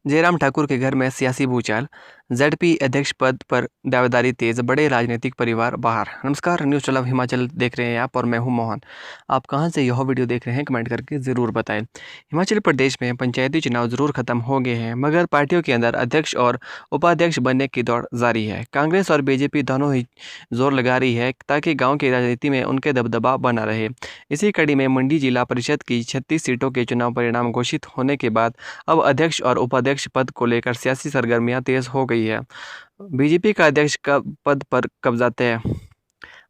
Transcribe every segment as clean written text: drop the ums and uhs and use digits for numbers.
जयराम ठाकुर के घर में सियासी भूचाल, जेडपी अध्यक्ष पद पर दावेदारी तेज, बड़े राजनीतिक परिवार बाहर। नमस्कार, न्यूज़ 12 हिमाचल देख रहे हैं आप और मैं हूं मोहन। आप कहां से यह वीडियो देख रहे हैं कमेंट करके ज़रूर बताएं। हिमाचल प्रदेश में पंचायती चुनाव ज़रूर खत्म हो गए हैं, मगर पार्टियों के अंदर अध्यक्ष और उपाध्यक्ष बनने की दौड़ जारी है। कांग्रेस और बीजेपी दोनों ही जोर लगा रही है ताकि गाँव की राजनीति में उनके दबदबा बना रहे। इसी कड़ी में मंडी जिला परिषद की 36 सीटों के चुनाव परिणाम घोषित होने के बाद अब अध्यक्ष और उपाध्यक्ष पद को लेकर सियासी सरगर्मियां तेज हो गई है। बीजेपी का अध्यक्ष का पद पर कब्जा तय।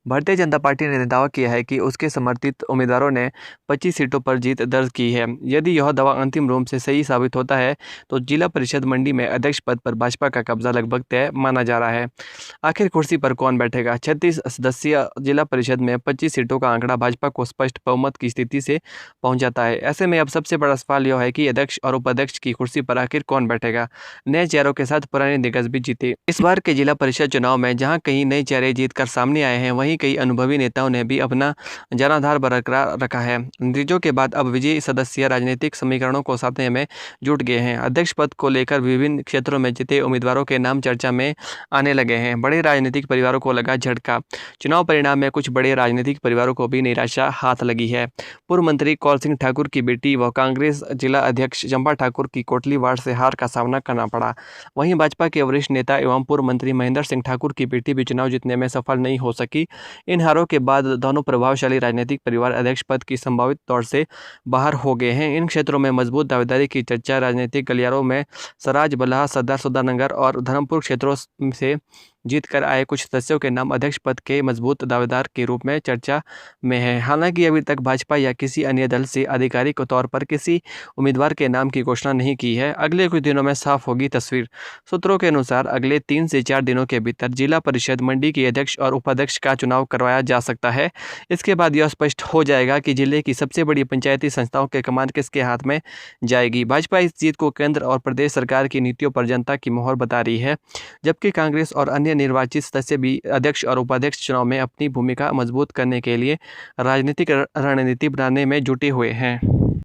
भारतीय जनता पार्टी ने दावा किया है कि उसके समर्थित उम्मीदवारों ने 25 सीटों पर जीत दर्ज की है। यदि यह दावा अंतिम रूप से सही साबित होता है तो जिला परिषद मंडी में अध्यक्ष पद पर भाजपा का कब्जा लगभग तय माना जा रहा है। आखिर कुर्सी पर कौन बैठेगा? 36 सदस्यीय जिला परिषद में 25 सीटों का आंकड़ा भाजपा को स्पष्ट बहुमत की स्थिति से पहुंच जाता है। ऐसे में अब सबसे बड़ा सवाल यह है कि अध्यक्ष और उपाध्यक्ष की कुर्सी पर आखिर कौन बैठेगा? नए चेहरों के साथ पुराने दिग्गज भी जीते। इस बार के जिला परिषद चुनाव में जहां कई नए चेहरे जीतकर सामने आए हैं, वहीं कई अनुभवी नेताओं ने भी अपना जनाधार बरकरार रखा है। नतीजों के बाद अब विजयी सदस्य राजनीतिक समीकरणों को साधने में जुट गए हैं। अध्यक्ष पद को लेकर विभिन्न क्षेत्रों में जीते उम्मीदवारों के नाम चर्चा में आने लगे हैं। बड़े राजनीतिक परिवारों को लगा झटका। चुनाव परिणाम में कुछ बड़े राजनीतिक परिवारों को भी निराशा हाथ लगी है। पूर्व मंत्री कौल सिंह ठाकुर की बेटी व कांग्रेस जिला अध्यक्ष चंपा ठाकुर की कोटली वार्ड से हार का सामना करना पड़ा। वहीं भाजपा के वरिष्ठ नेता एवं पूर्व मंत्री महेंद्र सिंह ठाकुर की बेटी भी चुनाव जीतने में सफल नहीं हो सकी। इन हारों के बाद दोनों प्रभावशाली राजनीतिक परिवार अध्यक्ष पद की संभावित तौर से बाहर हो गए हैं। इन क्षेत्रों में मजबूत दावेदारी की चर्चा राजनीतिक गलियारों में सराज, बल्ह, सदर, सुधानगर और धर्मपुर क्षेत्रों से जीत कर आए कुछ सदस्यों के नाम अध्यक्ष पद के मजबूत दावेदार के रूप में चर्चा में है। हालांकि अभी तक भाजपा या किसी अन्य दल से आधिकारिक तौर पर किसी उम्मीदवार के नाम की घोषणा नहीं की है। अगले कुछ दिनों में साफ होगी तस्वीर। सूत्रों के अनुसार अगले 3 से 4 दिनों के भीतर जिला परिषद मंडी की अध्यक्ष और उपाध्यक्ष का चुनाव करवाया जा सकता है। इसके बाद यह स्पष्ट हो जाएगा कि जिले की सबसे बड़ी पंचायती संस्थाओं के कमान किसके हाथ में जाएगी। भाजपा इस जीत को केंद्र और प्रदेश सरकार की नीतियों पर जनता की मोहर बता रही है, जबकि कांग्रेस और अन्य निर्वाचित सदस्य भी अध्यक्ष और उपाध्यक्ष चुनाव में अपनी भूमिका मजबूत करने के लिए राजनीतिक रणनीति बनाने में जुटे हुए हैं।